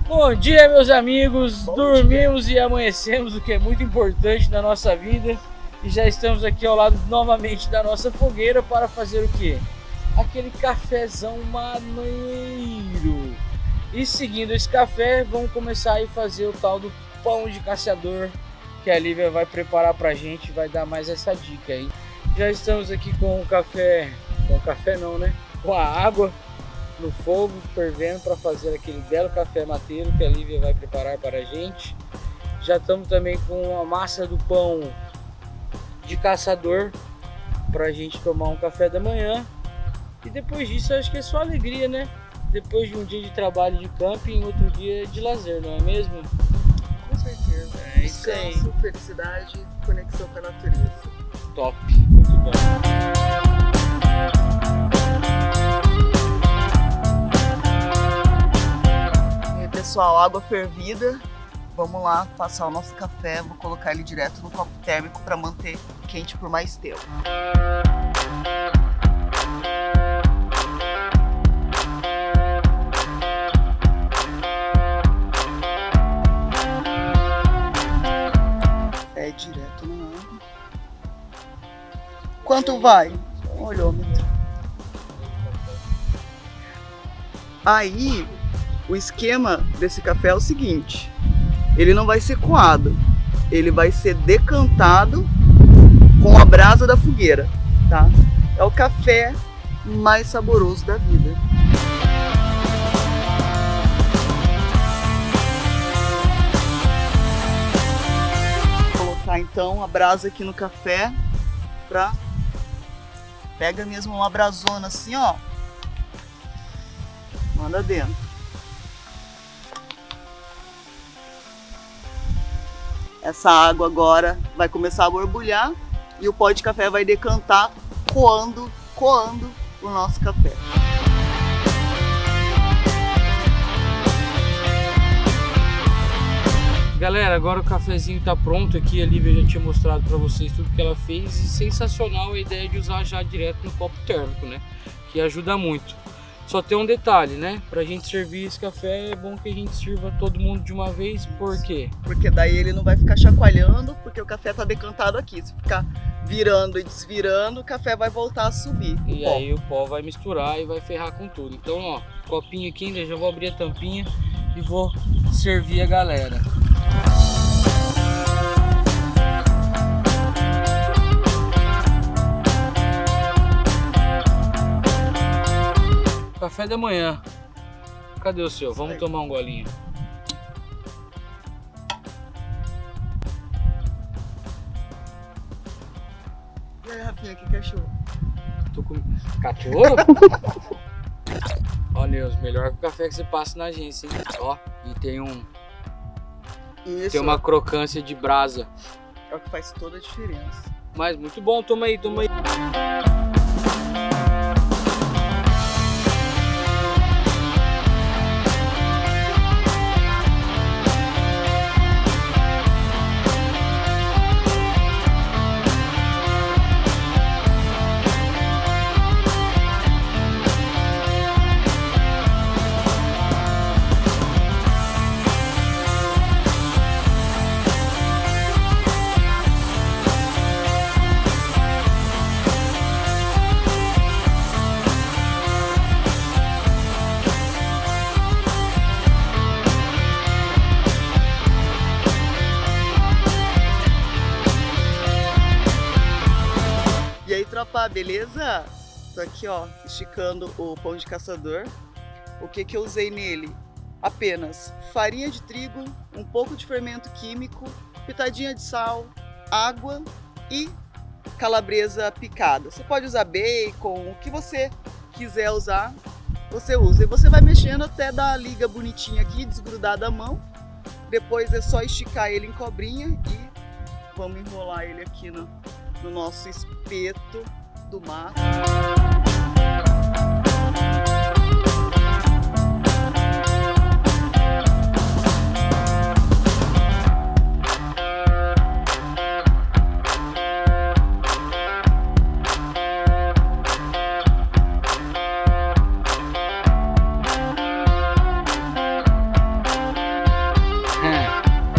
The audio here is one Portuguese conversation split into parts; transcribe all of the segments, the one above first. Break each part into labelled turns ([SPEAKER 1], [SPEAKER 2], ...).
[SPEAKER 1] Bom dia, meus amigos.
[SPEAKER 2] Bom
[SPEAKER 1] Dormimos e amanhecemos, o que é muito importante na nossa vida. E já estamos aqui ao lado novamente da nossa fogueira para fazer o quê? Aquele cafezão maneiro. E seguindo esse café, vamos começar a fazer o tal do pão de caçador, que a Lívia vai preparar pra gente, vai dar mais essa dica aí. Já estamos aqui com o café, com a água no fogo, fervendo para fazer aquele belo café mateiro que a Lívia vai preparar para a gente. Já estamos também com a massa do pão de caçador para a gente tomar um café da manhã. E depois disso acho que é só alegria, né? Depois de um dia de trabalho de camping, outro dia de lazer, não é mesmo?
[SPEAKER 2] Com certeza.
[SPEAKER 1] É isso aí.
[SPEAKER 2] Descanso, felicidade, conexão com a natureza.
[SPEAKER 1] Top, muito bom.
[SPEAKER 2] Pessoal, água fervida. Vamos lá passar o nosso café. Vou colocar ele direto no copo térmico para manter quente por mais tempo. Café direto na água. Quanto vai? Um olhômetro. Aí, o esquema desse café é o seguinte: ele não vai ser coado, ele vai ser decantado com a brasa da fogueira, tá? É o café mais saboroso da vida. Vou colocar então a brasa aqui no café pega mesmo uma brasona assim, ó. Manda dentro. Essa água agora vai começar a borbulhar e o pó de café vai decantar, coando o nosso café.
[SPEAKER 1] Galera, agora o cafezinho tá pronto aqui. A Lívia já tinha mostrado para vocês tudo que ela fez. E sensacional a ideia de usar já direto no copo térmico, né? Que ajuda muito. Só tem um detalhe, né? Pra gente servir esse café é bom que a gente sirva todo mundo de uma vez. Por quê?
[SPEAKER 2] Porque daí ele não vai ficar chacoalhando, porque o café tá decantado aqui. Se ficar virando e desvirando, o café vai voltar a subir.
[SPEAKER 1] E aí o pó vai misturar e vai ferrar com tudo. Então, ó, copinho aqui ainda, já vou abrir a tampinha e vou servir a galera. Café da manhã. Cadê o seu? Vamos tomar um golinho.
[SPEAKER 2] E aí, Rafinha, que cachorro?
[SPEAKER 1] Tô com... Cachorro? Ó, Neus, melhor que o café que você passa na agência, hein? Ó, e tem
[SPEAKER 2] Isso.
[SPEAKER 1] Tem uma crocância de brasa.
[SPEAKER 2] É o que faz toda a diferença.
[SPEAKER 1] Mas muito bom, toma aí, toma aí.
[SPEAKER 2] E aí, tropa, beleza? Tô aqui, ó, esticando o pão de caçador. O que que eu usei nele? Apenas farinha de trigo, um pouco de fermento químico, pitadinha de sal, água e calabresa picada. Você pode usar bacon, o que você quiser usar, você usa. E você vai mexendo até dar a liga bonitinha aqui, desgrudar da mão. Depois é só esticar ele em cobrinha e vamos enrolar ele aqui no nosso espeto do mato.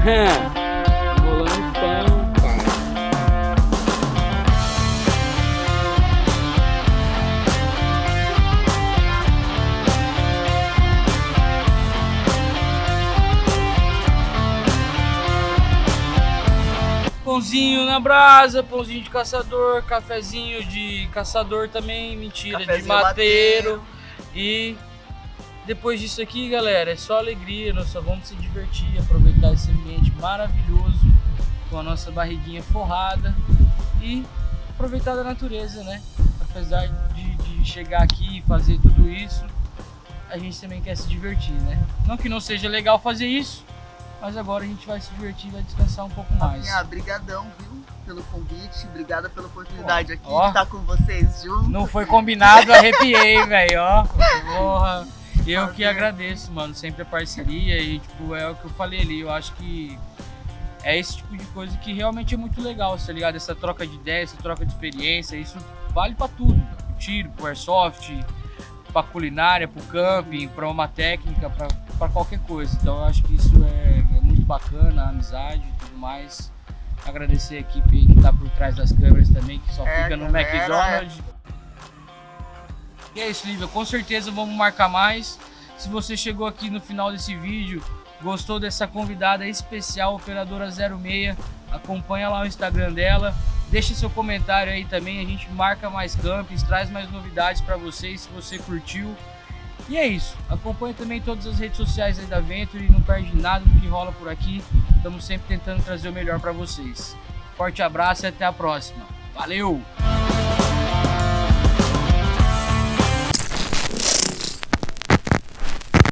[SPEAKER 1] Enrolando pão, pai. Pãozinho na brasa, pãozinho de caçador, cafezinho de caçador também, mentira,
[SPEAKER 2] Cafezinho
[SPEAKER 1] de mateiro. E depois disso aqui, galera, é só alegria, nós só vamos se divertir, aproveitar esse ambiente maravilhoso, com a nossa barriguinha forrada e aproveitar da natureza, né? Apesar de chegar aqui e fazer tudo isso, a gente também quer se divertir, né? Não que não seja legal fazer isso, mas agora a gente vai se divertir e vai descansar um pouco mais.
[SPEAKER 2] Brigadão, viu? Pelo convite, obrigada pela oportunidade aqui
[SPEAKER 1] ó,
[SPEAKER 2] de estar com vocês juntos.
[SPEAKER 1] Não foi combinado, arrepiei, velho, ó. Porra. Eu que agradeço, mano, sempre a parceria e, tipo, é o que eu falei ali, eu acho que é esse tipo de coisa que realmente é muito legal, tá ligado? Essa troca de ideia, essa troca de experiência, isso vale pra tudo, pro tiro, pro airsoft, pra culinária, pro camping, pra uma técnica, pra qualquer coisa. Então eu acho que isso é muito bacana, a amizade e tudo mais. Agradecer a equipe que tá por trás das câmeras também, que só fica no McDonald's. E é isso, Lívia, com certeza vamos marcar mais. Se você chegou aqui no final desse vídeo, gostou dessa convidada especial, Operadora 06, acompanha lá o Instagram dela, deixa seu comentário aí também, a gente marca mais campings, traz mais novidades para vocês, se você curtiu. E é isso, acompanha também todas as redes sociais aí da Venture, não perde nada do que rola por aqui, estamos sempre tentando trazer o melhor para vocês. Forte abraço e até a próxima, valeu!